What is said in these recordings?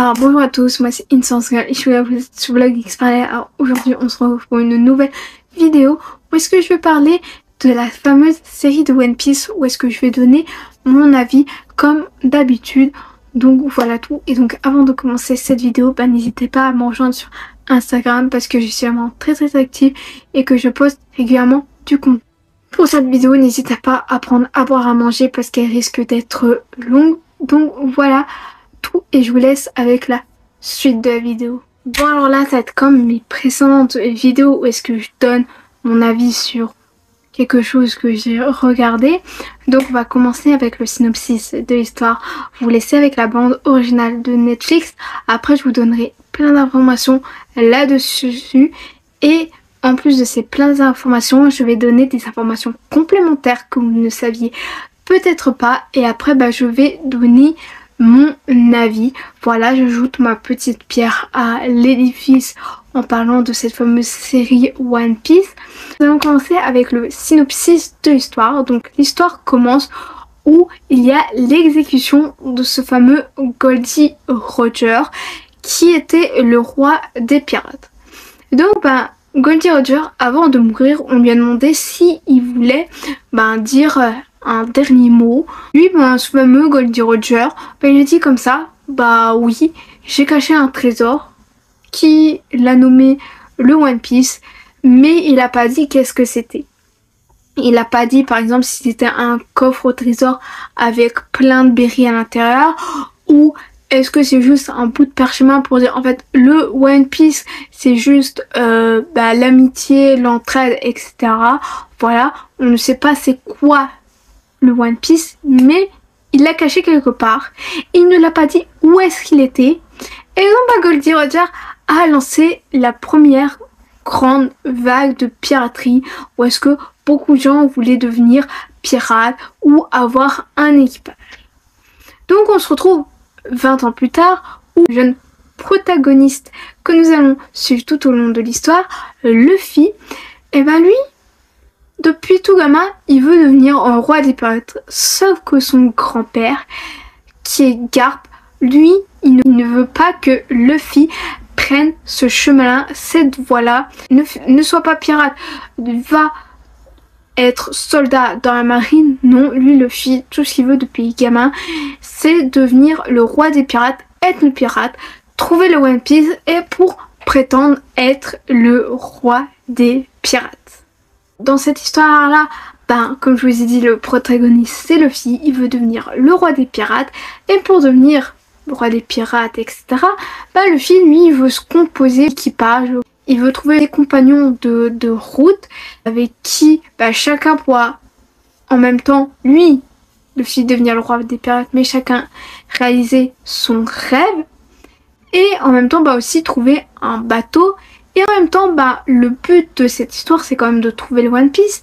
Alors bonjour à tous, moi c'est Innocence et je suis là sur Vlog Xparler. Alors aujourd'hui on se retrouve pour une nouvelle vidéo où est-ce que je vais parler de la fameuse série de One Piece, où est-ce que je vais donner mon avis comme d'habitude. Donc voilà tout. Et donc avant de commencer cette vidéo, n'hésitez pas à me rejoindre sur Instagram parce que je suis vraiment très active et que je poste régulièrement du contenu. Pour cette vidéo, n'hésitez pas à prendre à boire à manger parce qu'elle risque d'être longue. Donc voilà tout et je vous laisse avec la suite de la vidéo. Bon alors là, ça va être comme mes précédentes vidéos où est-ce que je donne mon avis sur quelque chose que j'ai regardé. Donc on va commencer avec le synopsis de l'histoire. Vous laissez avec la bande originale de Netflix. Après je vous donnerai plein d'informations là-dessus. Et en plus de ces plein d'informations, je vais donner des informations complémentaires que vous ne saviez peut-être pas. Et après je vais donner mon avis. Voilà, j'ajoute ma petite pierre à l'édifice en parlant de cette fameuse série One Piece. Nous allons commencer avec le synopsis de l'histoire. Donc l'histoire commence où il y a l'exécution de ce fameux Goldie Roger qui était le roi des pirates. Donc Goldie Roger, avant de mourir, on lui a demandé si il voulait dire un dernier mot. Lui, ce fameux Goldie Roger, il a dit comme ça, oui, j'ai caché un trésor qui l'a nommé le One Piece, mais il a pas dit qu'est-ce que c'était. Il a pas dit par exemple si c'était un coffre au trésor avec plein de berries à l'intérieur, ou est-ce que c'est juste un bout de parchemin pour dire en fait le One Piece c'est juste l'amitié, l'entraide, etc. Voilà, on ne sait pas c'est quoi le One Piece, mais il l'a caché quelque part. Il ne l'a pas dit où est-ce qu'il était. Et donc Goldie Roger a lancé la première grande vague de piraterie où est-ce que beaucoup de gens voulaient devenir pirates ou avoir un équipage. Donc on se retrouve 20 ans plus tard où le jeune protagoniste que nous allons suivre tout au long de l'histoire, Luffy, lui, depuis tout gamin, il veut devenir un roi des pirates. Sauf que son grand-père, qui est Garp, lui, il ne veut pas que Luffy prenne ce chemin-là, cette voie-là. Ne soit pas pirate, va être soldat dans la marine. Non, lui, Luffy, tout ce qu'il veut depuis gamin, c'est devenir le roi des pirates, être le pirate, trouver le One Piece et pour prétendre être le roi des pirates. Dans cette histoire-là, comme je vous ai dit, le protagoniste c'est Luffy, il veut devenir le roi des pirates, et pour devenir le roi des pirates, etc., Luffy, lui, il veut se composer d'équipage, il veut trouver des compagnons de route avec qui chacun pourra, en même temps, lui, Luffy devenir le roi des pirates, mais chacun réaliser son rêve, et en même temps aussi trouver un bateau. Et en même temps, le but de cette histoire, c'est quand même de trouver le One Piece.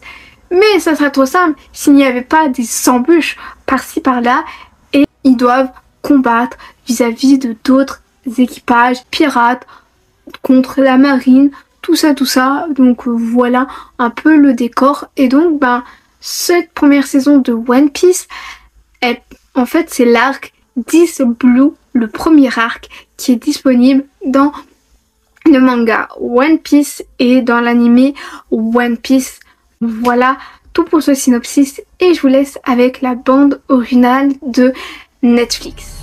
Mais ça serait trop simple s'il n'y avait pas des embûches par-ci par-là. Et ils doivent combattre vis-à-vis de d'autres équipages pirates contre la marine, tout ça. Donc voilà un peu le décor. Et donc, cette première saison de One Piece, en fait, c'est l'arc 10 Blue, le premier arc qui est disponible dans le manga One Piece et dans l'anime One Piece. Voilà tout pour ce synopsis et je vous laisse avec la bande originale de Netflix.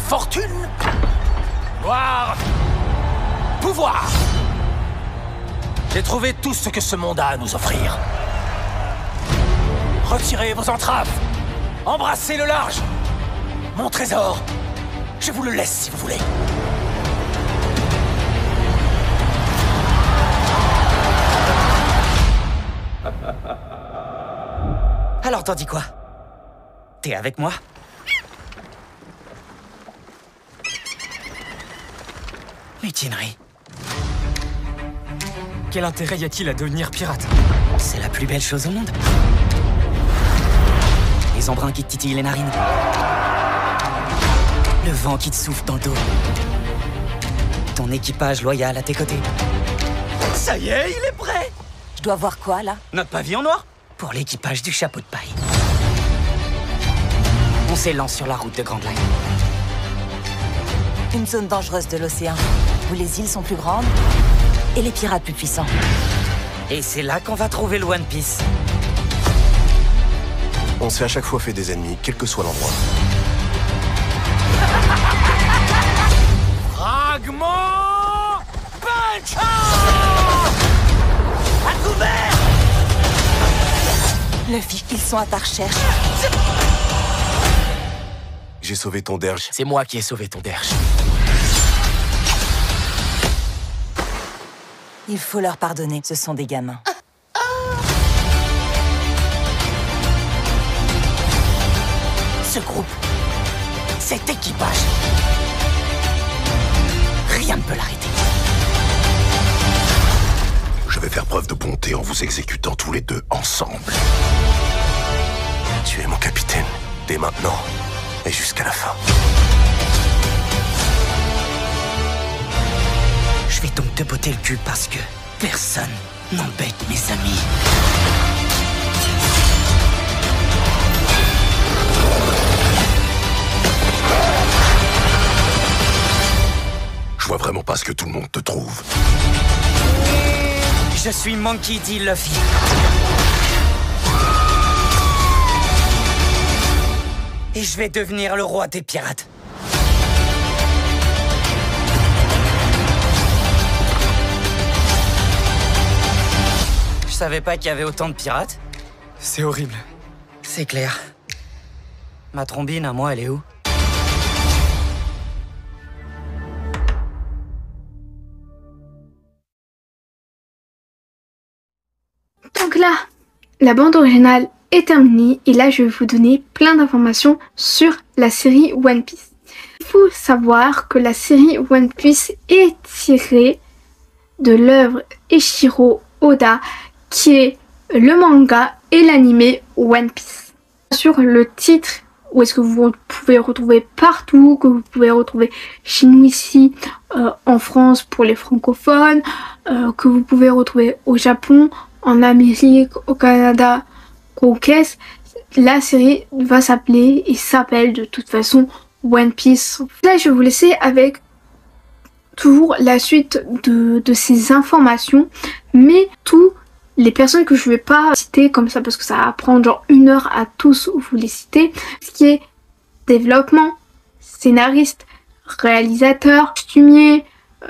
Fortune, gloire, pouvoir. J'ai trouvé tout ce que ce monde a à nous offrir. Retirez vos entraves, embrassez le large. Mon trésor, je vous le laisse si vous voulez. Alors t'en dis quoi? T'es avec moi? Mutinerie. Quel intérêt y a-t-il à devenir pirate? C'est la plus belle chose au monde. Les embruns qui te titillent les narines. Le vent qui te souffle dans le dos. Ton équipage loyal à tes côtés. Ça y est, il est prêt. Je dois voir quoi, là? Notre pavillon noir? Pour l'équipage du chapeau de paille. On s'élance sur la route de Grand Line. Une zone dangereuse de l'océan, où les îles sont plus grandes et les pirates plus puissants. Et c'est là qu'on va trouver le One Piece. On s'est à chaque fois fait des ennemis, quel que soit l'endroit. Fragment Punch! À couvert! Luffy, ils sont à ta recherche. J'ai sauvé ton derge. C'est moi qui ai sauvé ton derge. Il faut leur pardonner, ce sont des gamins. Ce groupe, cet équipage, rien ne peut l'arrêter. Je vais faire preuve de bonté en vous exécutant tous les deux ensemble. Tu es mon capitaine, dès maintenant et jusqu'à la fin. Je vais donc te botter le cul parce que personne n'embête mes amis. Je vois vraiment pas ce que tout le monde te trouve. Je suis Monkey D. Luffy. Et je vais devenir le roi des pirates. Je savais pas qu'il y avait autant de pirates. C'est horrible. C'est clair. Ma trombine, à moi, elle est où? Donc là, la bande originale est terminée et là je vais vous donner plein d'informations sur la série One Piece. Il faut savoir que la série One Piece est tirée de l'œuvre Eiichiro Oda qui est le manga et l'anime One Piece. Sur le titre, où est-ce que vous pouvez retrouver partout, que vous pouvez retrouver chez nous ici en France pour les francophones, que vous pouvez retrouver au Japon, en Amérique, au Canada, au Caisse, la série va s'appeler et s'appelle de toute façon One Piece. Là, je vais vous laisser avec toujours la suite de ces informations, mais tous les personnes que je vais pas citer comme ça parce que ça va prendre genre 1 heure à tous vous les citer, ce qui est développement, scénariste, réalisateur, costumier,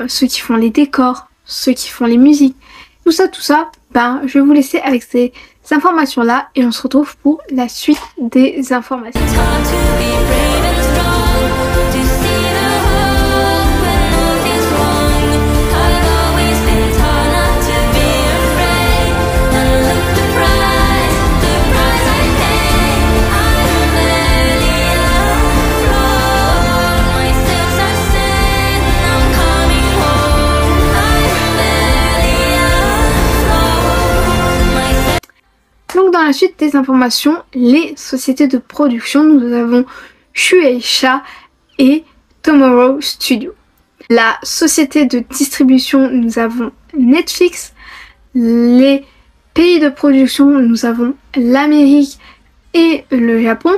ceux qui font les décors, ceux qui font les musiques, tout ça, ben je vais vous laisser avec ces informations là et on se retrouve pour la suite des informations. Donc dans la suite des informations, les sociétés de production, nous avons Shueisha et Tomorrow Studio. La société de distribution, nous avons Netflix. Les pays de production, nous avons l'Amérique et le Japon.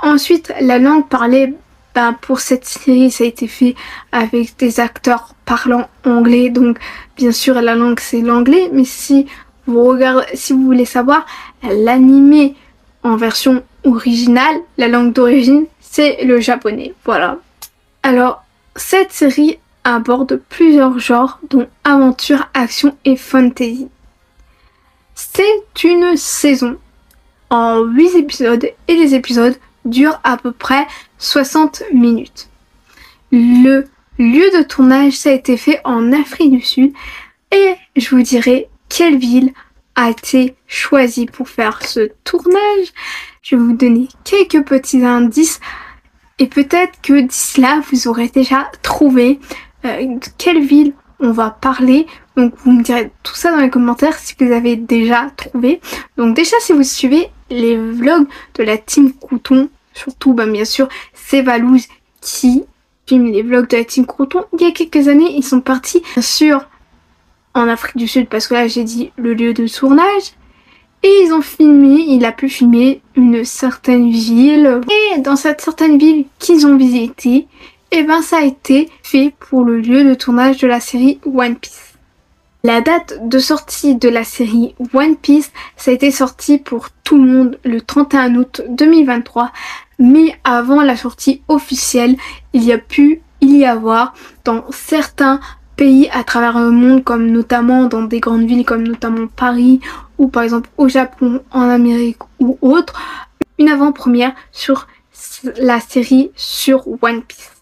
Ensuite, la langue parlée, ben, pour cette série, ça a été fait avec des acteurs parlant anglais. Donc bien sûr, la langue c'est l'anglais, mais si vous voulez savoir l'animé en version originale, la langue d'origine, c'est le japonais. Voilà. Alors, cette série aborde plusieurs genres, dont aventure, action et fantasy. C'est une saison en 8 épisodes et les épisodes durent à peu près 60 minutes. Le lieu de tournage, ça a été fait en Afrique du Sud et je vous dirai quelle ville a été choisie pour faire ce tournage. Je vais vous donner quelques petits indices et peut-être que d'ici là vous aurez déjà trouvé de quelle ville on va parler. Donc vous me direz tout ça dans les commentaires si vous avez déjà trouvé. Donc déjà si vous suivez les vlogs de la team Crouton, surtout ben, bien sûr c'est Valouz qui filme les vlogs de la team Crouton. Il y a quelques années ils sont partis bien sûr en Afrique du Sud parce que là j'ai dit le lieu de tournage Et il a pu filmer une certaine ville. Et dans cette certaine ville qu'ils ont visité, et ben ça a été fait pour le lieu de tournage de la série One Piece. La date de sortie de la série One Piece, ça a été sorti pour tout le monde le 31 août 2023. Mais avant la sortie officielle, il y a pu y avoir dans certains pays à travers le monde, comme notamment dans des grandes villes comme notamment Paris ou par exemple au Japon, en Amérique ou autre, une avant-première sur la série sur One Piece.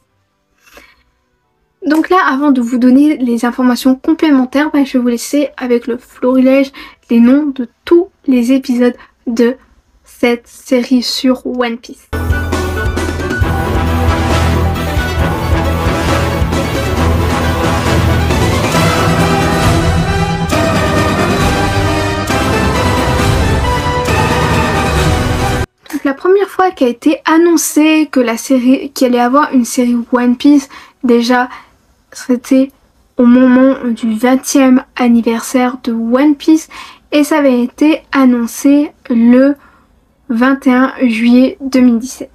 Donc là, avant de vous donner les informations complémentaires, je vais vous laisser avec le florilège les noms de tous les épisodes de cette série sur One Piece. Donc la première fois qu'a été annoncé que qu'il allait avoir une série One Piece, déjà c'était au moment du 20e anniversaire de One Piece et ça avait été annoncé le 21 juillet 2017.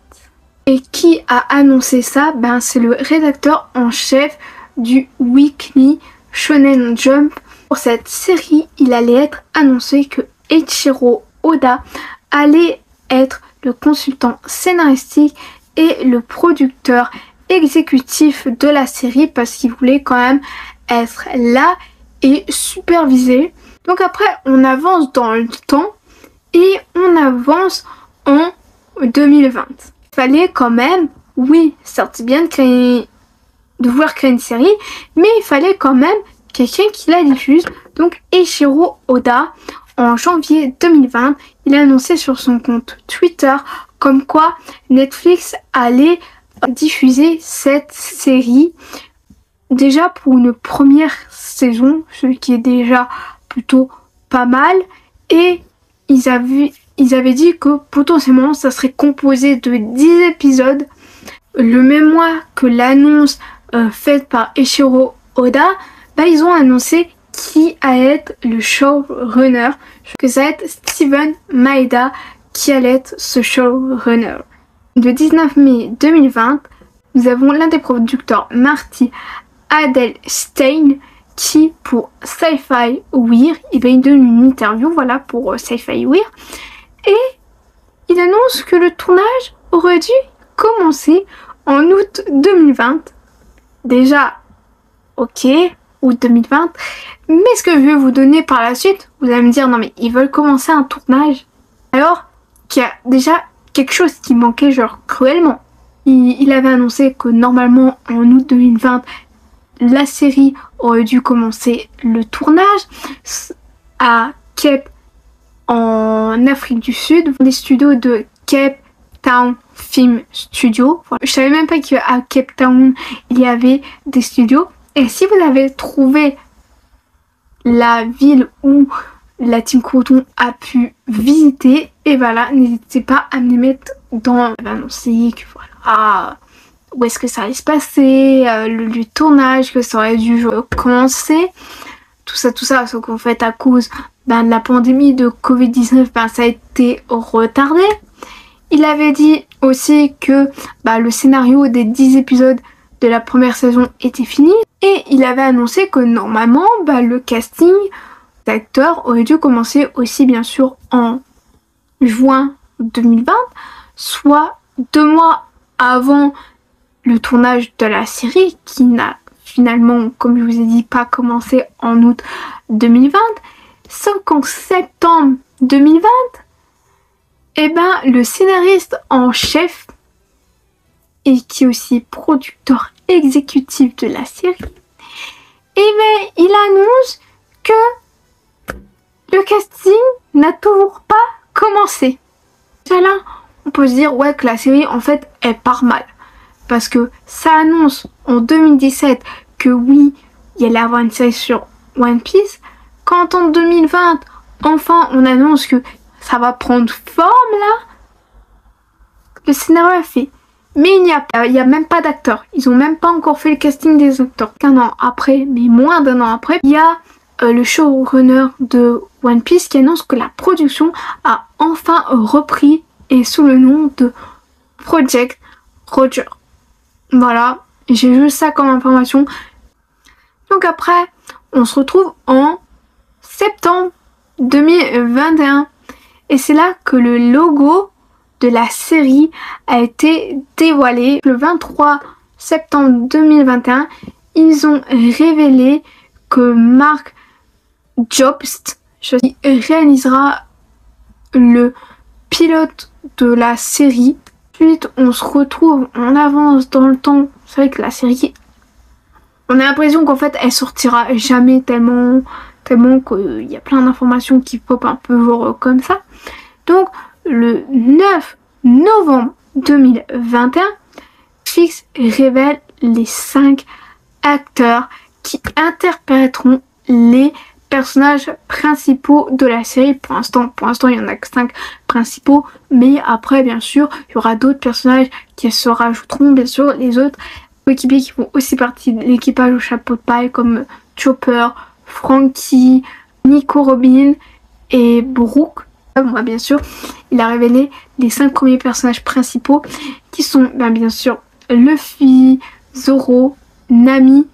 Et qui a annoncé ça? C'est le rédacteur en chef du Weekly Shonen Jump. Pour cette série, il allait être annoncé que Eiichiro Oda allait être le consultant scénaristique et le producteur exécutif de la série parce qu'il voulait quand même être là et superviser. Donc après on avance dans le temps et on avance en 2020. Il fallait quand même, oui certes c'est bien de vouloir créer une série, mais il fallait quand même quelqu'un qui la diffuse. Donc Eiichiro Oda en janvier 2020, il a annoncé sur son compte Twitter comme quoi Netflix allait diffuser cette série déjà pour une première saison, ce qui est déjà plutôt pas mal, et ils avaient dit que potentiellement ça serait composé de 10 épisodes. Le même mois que l'annonce faite par Eiichiro Oda, ils ont annoncé qui allait être le showrunner, que ça allait être Steven Maeda qui allait être ce showrunner. Le 19 mai 2020, nous avons l'un des producteurs, Marty Adelstein, qui pour Sci-Fi Weir, il donne une interview pour Sci-Fi Weir, et il annonce que le tournage aurait dû commencer en août 2020. Déjà, ok, août 2020, mais ce que je vais vous donner par la suite, vous allez me dire non mais ils veulent commencer un tournage alors qu'il y a déjà quelque chose qui manquait cruellement. Il avait annoncé que normalement en août 2020 la série aurait dû commencer le tournage à Cape en Afrique du Sud, les studios de Cape Town Film Studio. Je savais même pas qu'à Cape Town il y avait des studios. Et si vous avez trouvé la ville où la Team Coton a pu visiter, et n'hésitez pas à me les mettre dans l'annoncer que où est-ce que ça allait se passer, le lieu de tournage, que ça aurait dû commencer, tout ça, sauf qu'en fait à cause de la pandémie de Covid-19, ça a été retardé. Il avait dit aussi que le scénario des 10 épisodes de la première saison était fini, et il avait annoncé que normalement le casting d'acteurs aurait dû commencer aussi bien sûr en juin 2020, soit 2 mois avant le tournage de la série qui n'a finalement, comme je vous ai dit, pas commencé en août 2020, sauf qu'en septembre 2020, le scénariste en chef et qui est aussi producteur exécutif de la série, il annonce que le casting n'a toujours pas commencé. Là, on peut se dire que la série en fait elle part mal. Parce que ça annonce en 2017 que oui, il y allait avoir une série sur One Piece. Quand en 2020, enfin on annonce que ça va prendre forme là, le scénario est fait. Mais il n'y a même pas d'acteurs. Ils ont même pas encore fait le casting des acteurs. Un an après, mais moins d'un an après, il y a le showrunner de One Piece qui annonce que la production a enfin repris et sous le nom de Project Roger. Voilà, j'ai juste ça comme information. Donc après, on se retrouve en septembre 2021 et c'est là que le logo de la série a été dévoilé. Le 23 septembre 2021, ils ont révélé que Mark Jobst réalisera le pilote de la série. Ensuite, on se retrouve en avance dans le temps. C'est vrai que la série, on a l'impression qu'en fait, elle sortira jamais tellement qu'il y a plein d'informations qui pop un peu genre comme ça. Donc, le 9 novembre 2021, Netflix révèle les 5 acteurs qui interpréteront les personnages principaux de la série. Pour l'instant, il y en a que 5 principaux, mais après, bien sûr, il y aura d'autres personnages qui se rajouteront, bien sûr, les autres équipiers qui font aussi partie de l'équipage au chapeau de paille, comme Chopper, Frankie, Nico Robin et Brooke. Moi, bien sûr, il a révélé les 5 premiers personnages principaux qui sont bien sûr Luffy, Zoro, Nami,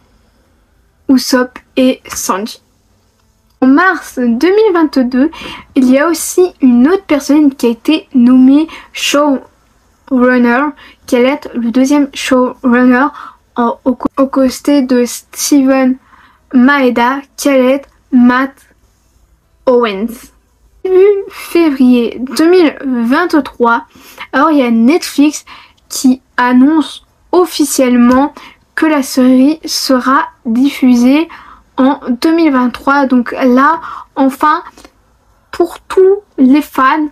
Usopp et Sanji. En mars 2022, il y a aussi une autre personne qui a été nommée showrunner, qui allait être le deuxième showrunner au côté de Steven Maeda, qui allait être Matt Owens. Début février 2023, alors il y a Netflix qui annonce officiellement que la série sera diffusée en 2023. Donc là, enfin, pour tous les fans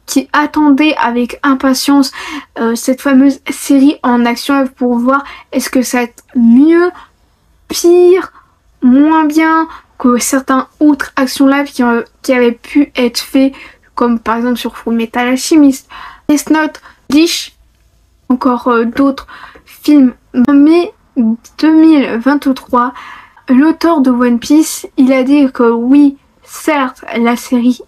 qui attendaient avec impatience cette fameuse série en action pour voir est-ce que ça va être mieux, pire, moins bien que certains autres actions live qui avaient pu être faits, comme par exemple sur Full Metal Alchemist, Death Note, Bleach, encore d'autres films. En mai 2023, l'auteur de One Piece, il a dit que oui, certes, la série,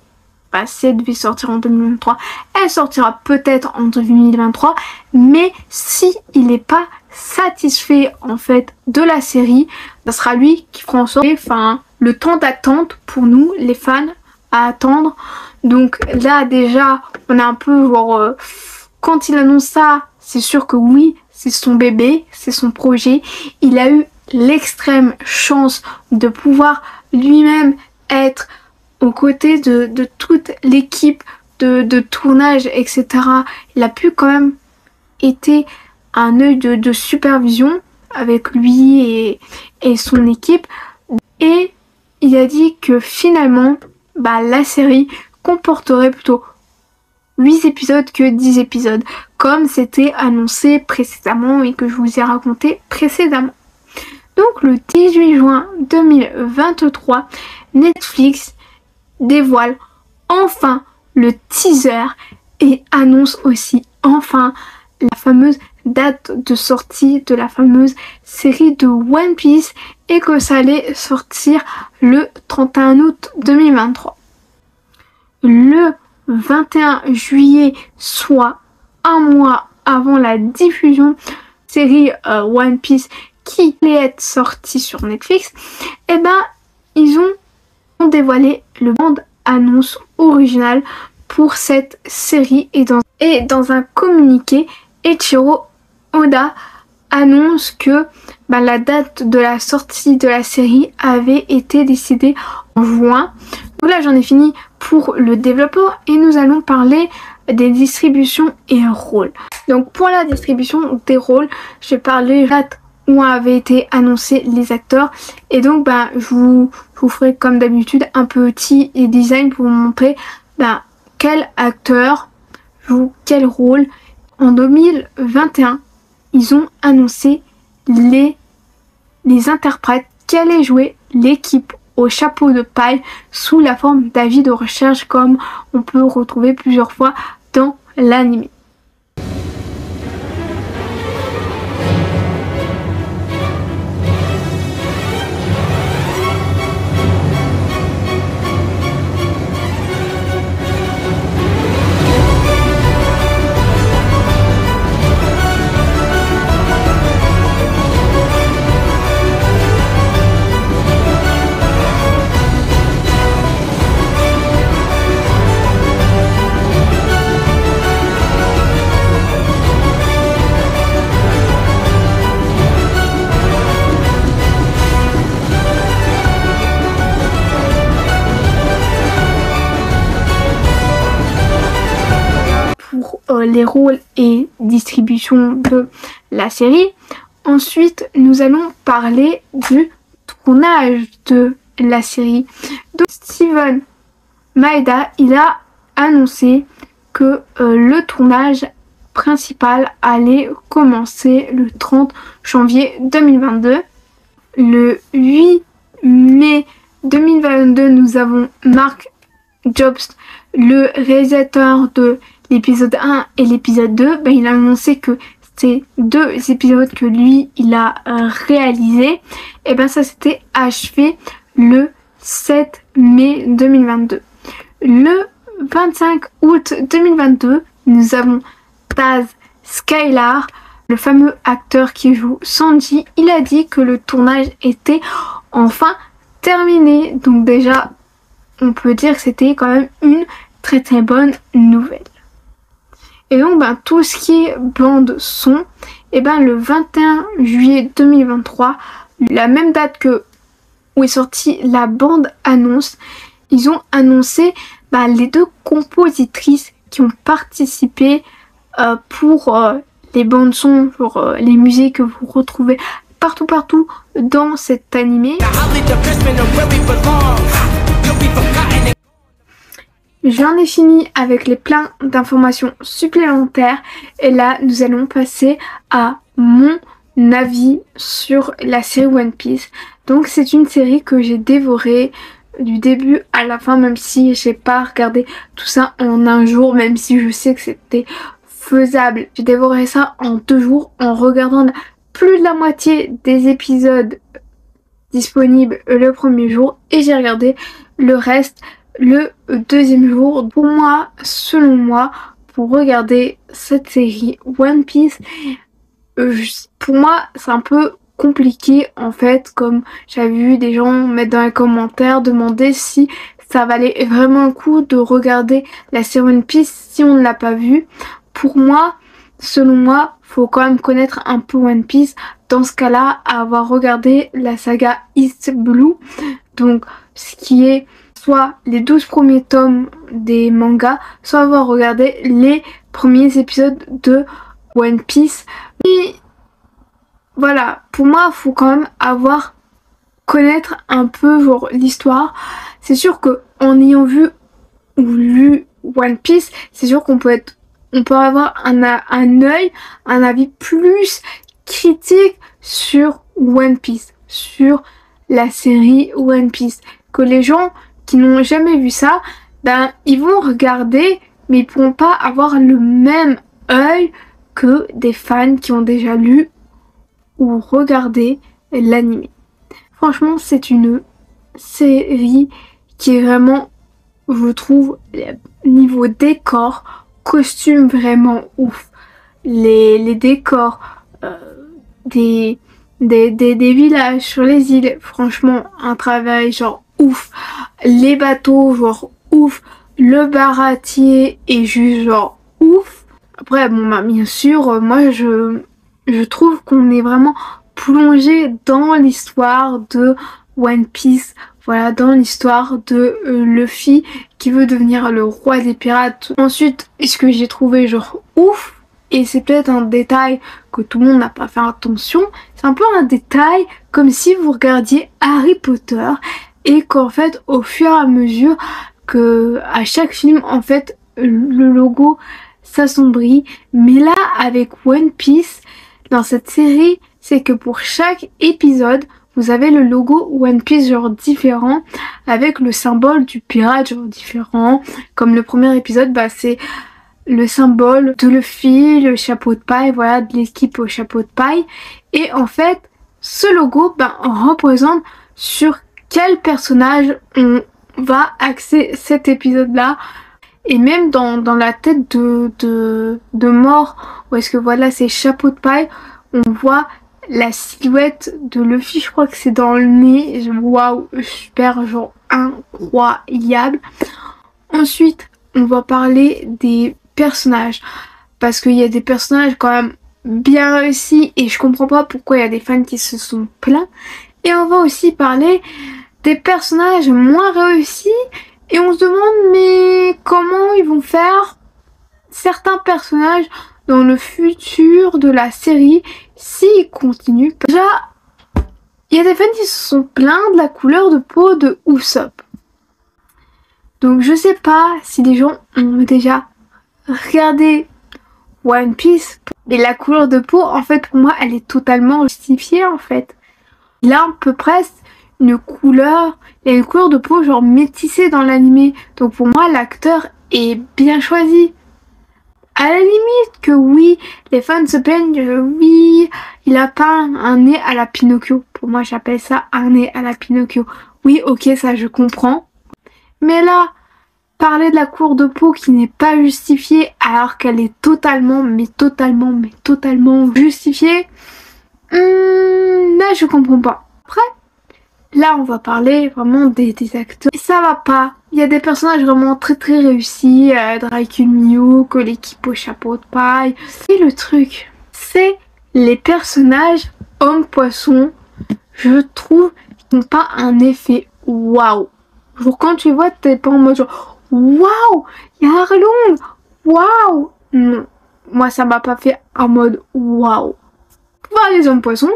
si elle devait sortir en 2023, elle sortira peut-être en 2023, mais si il n'est pas satisfait en fait de la série, ça sera lui qui fera en sorte, le temps d'attente pour nous, les fans, à attendre. Donc là déjà, on a un peu genre, quand il annonce ça, c'est sûr que oui, c'est son bébé, c'est son projet. Il a eu l'extrême chance de pouvoir lui-même être aux côtés de toute l'équipe de tournage, etc. Il a pu quand même être un œil de supervision avec lui et son équipe. Et il a dit que finalement, la série comporterait plutôt 8 épisodes que 10 épisodes, comme c'était annoncé précédemment et que je vous ai raconté précédemment. Donc le 18 juin 2023, Netflix dévoile enfin le teaser et annonce aussi enfin la fameuse date de sortie de la fameuse série de One Piece et que ça allait sortir le 31 août 2023. Le 21 juillet, soit un mois avant la diffusion de la série One Piece qui allait être sortie sur Netflix, ils ont dévoilé le bande-annonce originale pour cette série et dans un communiqué, Eiichiro Oda annonce que la date de la sortie de la série avait été décidée en juin. Donc là j'en ai fini pour le développement et nous allons parler des distributions et rôles. Donc pour la distribution des rôles, je vais parler de la date où avaient été annoncés les acteurs et donc je vous ferai comme d'habitude un petit design pour vous montrer quel acteur joue quel rôle. En 2021, ils ont annoncé les interprètes qui allaient jouer l'équipe au chapeau de paille sous la forme d'avis de recherche comme on peut retrouver plusieurs fois dans l'anime. les rôles et distribution de la série. Ensuite, nous allons parler du tournage de la série. Donc, Steven Maeda, il a annoncé que le tournage principal allait commencer le 30 janvier 2022. Le 8 mai 2022, nous avons Mark Jobst, le réalisateur de l'épisode 1 et l'épisode 2. Il a annoncé que ces 2 épisodes que lui, il a réalisés, et ça s'était achevé le 7 mai 2022. Le 25 août 2022, nous avons Taz Skylar, le fameux acteur qui joue Sanji. Il a dit que le tournage était enfin terminé. Donc déjà, on peut dire que c'était quand même une très très bonne nouvelle. Et donc tout ce qui est bande son, le 21 juillet 2023, la même date que où est sortie la bande annonce, ils ont annoncé les 2 compositrices qui ont participé pour les bandes son, pour les musiques que vous retrouvez partout dans cet animé. J'en ai fini avec les pleins d'informations supplémentaires et là nous allons passer à mon avis sur la série One Piece. Donc c'est une série que j'ai dévorée du début à la fin, même si j'ai pas regardé tout ça en un jour, même si je sais que c'était faisable. J'ai dévoré ça en 2 jours en regardant plus de la moitié des épisodes disponibles le premier jour et j'ai regardé le reste le 2e jour. Pour moi, selon moi, pour regarder cette série One Piece, pour moi c'est un peu compliqué en fait, comme j'avais vu des gens mettre dans les commentaires demander si ça valait vraiment le coup de regarder la série One Piece si on ne l'a pas vue. Pour moi, selon moi, faut quand même connaître un peu One Piece. Dans ce cas-là, avoir regardé la saga East Blue, donc ce qui est soit les 12 premiers tomes des mangas, soit avoir regardé les premiers épisodes de One Piece. Et voilà, pour moi, faut quand même connaître un peu l'histoire. C'est sûr que en ayant vu ou lu One Piece, c'est sûr qu'on peut avoir un avis plus critique sur One Piece, sur la série One Piece. Que les gens qui n'ont jamais vu ça, ils vont regarder, mais ils pourront pas avoir le même œil que des fans qui ont déjà lu ou regardé l'anime. Franchement, c'est une série qui est vraiment, je trouve, niveau décor, costume vraiment ouf. Les décors des villages sur les îles, franchement, un travail ouf. Les bateaux, ouf. Le baratier est juste ouf. Après, bien sûr, moi je trouve qu'on est vraiment plongé dans l'histoire de One Piece. Voilà, dans l'histoire de Luffy qui veut devenir le roi des pirates. Ensuite, ce que j'ai trouvé ouf, et c'est peut-être un détail que tout le monde n'a pas fait attention, c'est un peu un détail comme si vous regardiez Harry Potter et qu'en fait, au fur et à mesure que à chaque film, en fait, le logo s'assombrit. Mais là, avec One Piece, dans cette série, c'est que pour chaque épisode, vous avez le logo One Piece différent, avec le symbole du pirate différent. Comme le premier épisode, c'est le symbole de Luffy, le chapeau de paille, voilà, de l'équipe au chapeau de paille. Et en fait, ce logo représente sur quel personnage on va axer cet épisode-là. Et même dans la tête de mort, où est-ce que voilà, c'est chapeau de paille, on voit la silhouette de Luffy, je crois que c'est dans le nez. Waouh, super, incroyable. Ensuite, on va parler des personnages, parce qu'il y a des personnages quand même bien réussis et je comprends pas pourquoi il y a des fans qui se sont plaints. Et on va aussi parler des personnages moins réussis et on se demande mais comment ils vont faire certains personnages dans le futur de la série s'ils continuent. Déjà, il y a des fans qui se sont plaints de la couleur de peau de Usopp. Donc je sais pas si les gens ont déjà regardé One Piece, mais la couleur de peau, en fait, pour moi, elle est totalement justifiée, en fait. Il a à peu près une couleur, il y a une couleur de peau genre métissée dans l'animé. Donc pour moi, l'acteur est bien choisi. À la limite que oui, les fans se plaignent que oui, il a pas un nez à la Pinocchio. Pour moi, j'appelle ça un nez à la Pinocchio. Oui, ok, ça je comprends. Mais là, parler de la couleur de peau qui n'est pas justifiée alors qu'elle est totalement justifiée, là je comprends pas. Après, là on va parler vraiment des acteurs. Et ça va pas. Il y a des personnages vraiment très réussis, Drake Mio, que l'équipe au chapeau de paille. Et le truc, c'est les personnages hommes-poissons, je trouve, qu'ils n'ont pas un effet waouh. Genre quand tu vois, t'es pas en mode genre waouh, il y a Arlong, waouh. Non, moi ça m'a pas fait un mode waouh. Pour voir les hommes-poissons,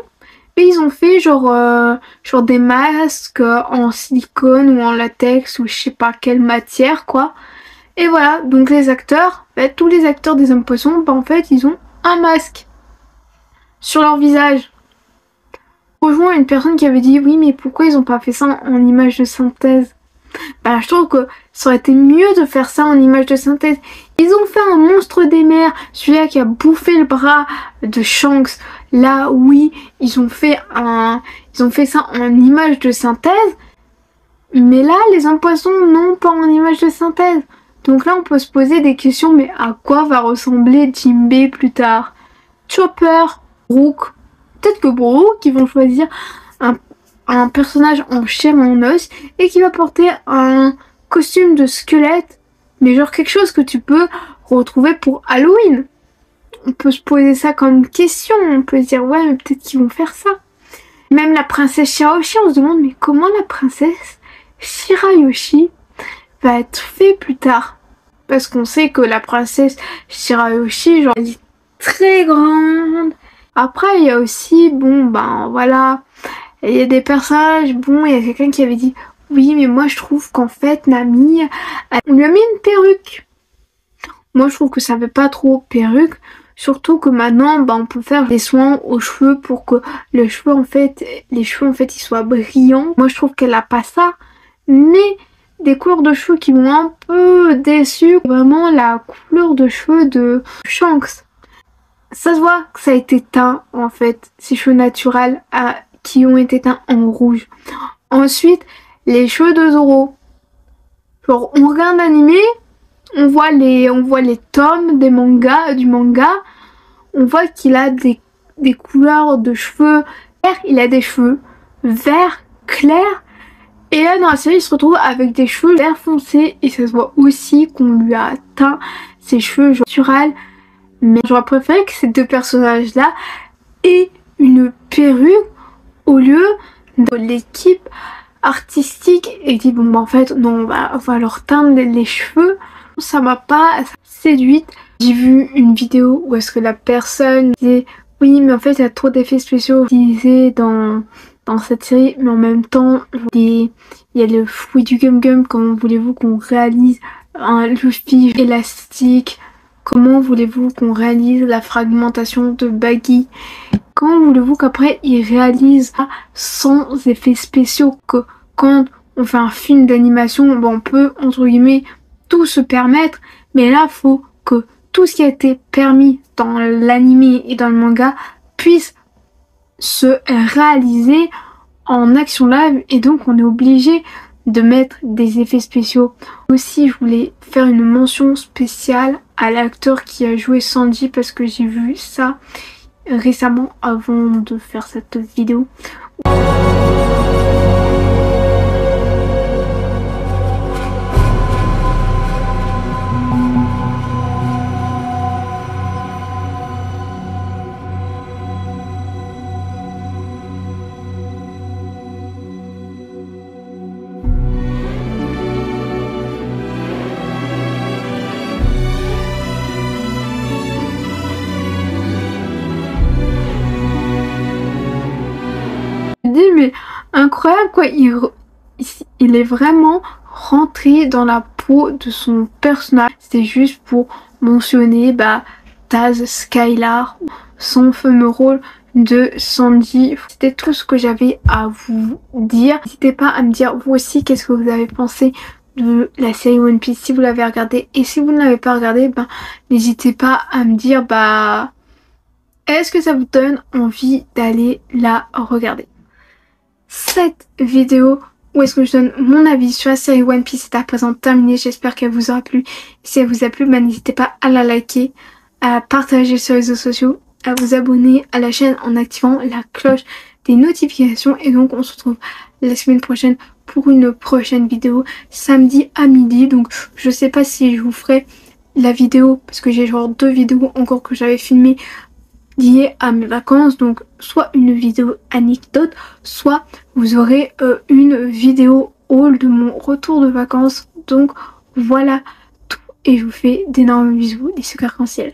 et ils ont fait genre des masques en silicone ou en latex ou je sais pas quelle matière quoi. Et voilà, donc les acteurs, en fait, tous les acteurs des hommes poissons, bah en fait ils ont un masque sur leur visage. Je rejoins une personne qui avait dit oui mais pourquoi ils ont pas fait ça en image de synthèse. Bah je trouve que ça aurait été mieux de faire ça en image de synthèse. Ils ont fait un monstre des mers, celui-là qui a bouffé le bras de Shanks. Là oui, ils ont fait ça en image de synthèse. Mais là, les hommes poissons non pas en image de synthèse. Donc là on peut se poser des questions, mais à quoi va ressembler Jinbei plus tard? Chopper, Brook, peut-être que Brook ils vont choisir un personnage en chair et en os et qui va porter un costume de squelette, mais genre quelque chose que tu peux retrouver pour Halloween. On peut se poser ça comme question, on peut se dire ouais mais peut-être qu'ils vont faire ça. Même la princesse Shirahoshi, on se demande mais comment la princesse Shirahoshi va être faite plus tard, parce qu'on sait que la princesse Shirahoshi genre elle est très grande. Après il y a aussi bon ben voilà, il y a des personnages, bon il y a quelqu'un qui avait dit oui mais moi je trouve qu'en fait Nami on lui a mis une perruque. Moi je trouve que ça fait pas trop perruque, surtout que maintenant bah, on peut faire des soins aux cheveux pour que les cheveux en fait ils soient brillants. Moi je trouve qu'elle a pas ça, mais des couleurs de cheveux qui m'ont un peu déçu, vraiment la couleur de cheveux de Shanks. Ça se voit que ça a été teint en fait, ces cheveux naturels qui ont été teints en rouge. Ensuite, les cheveux de Zoro. Genre on regarde l'animé, on voit les tomes du manga, on voit qu'il a des couleurs de cheveux verts, il a des cheveux verts clairs. Et là dans la série il se retrouve avec des cheveux vert foncé et ça se voit aussi qu'on lui a teint ses cheveux naturels. Mais j'aurais préféré que ces deux personnages là aient une perruque au lieu de l'équipe artistique et dit bon bah en fait non on va leur teindre les cheveux. Ça m'a pas séduite. J'ai vu une vidéo où est-ce que la personne disait oui mais en fait il y a trop d'effets spéciaux utilisés dans cette série, mais en même temps il y a le fruit du gum gum. Comment voulez-vous qu'on réalise un Luffy élastique? Comment voulez-vous qu'on réalise la fragmentation de Baggy? Comment voulez-vous qu'après ils réalisent ça sans effets spéciaux? Que quand on fait un film d'animation, bon, on peut entre guillemets tout se permettre, mais là faut que tout ce qui a été permis dans l'anime et dans le manga puisse se réaliser en action live, et donc on est obligé de mettre des effets spéciaux. Aussi je voulais faire une mention spéciale à l'acteur qui a joué Sanji, parce que j'ai vu ça récemment avant de faire cette vidéo. mais incroyable quoi. Il est vraiment rentré dans la peau de son personnage. C'était juste pour mentionner Taz Skylar, son fameux rôle de Sandy. C'était tout ce que j'avais à vous dire. N'hésitez pas à me dire vous aussi qu'est-ce que vous avez pensé de la série One Piece si vous l'avez regardée, et si vous ne l'avez pas regardée, n'hésitez pas à me dire est-ce que ça vous donne envie d'aller la regarder. Cette vidéo où est-ce que je donne mon avis sur la série One Piece est à présent terminée. J'espère qu'elle vous aura plu. Si elle vous a plu, n'hésitez pas à la liker, à partager sur les réseaux sociaux, à vous abonner à la chaîne en activant la cloche des notifications. Et donc on se retrouve la semaine prochaine pour une prochaine vidéo samedi à midi. Donc je sais pas si je vous ferai la vidéo parce que j'ai genre 2 vidéos encore que j'avais filmées liées à mes vacances. Donc soit une vidéo anecdote, soit vous aurez une vidéo haul de mon retour de vacances. Donc voilà tout, et je vous fais d'énormes bisous, des sucres arc-en-ciel.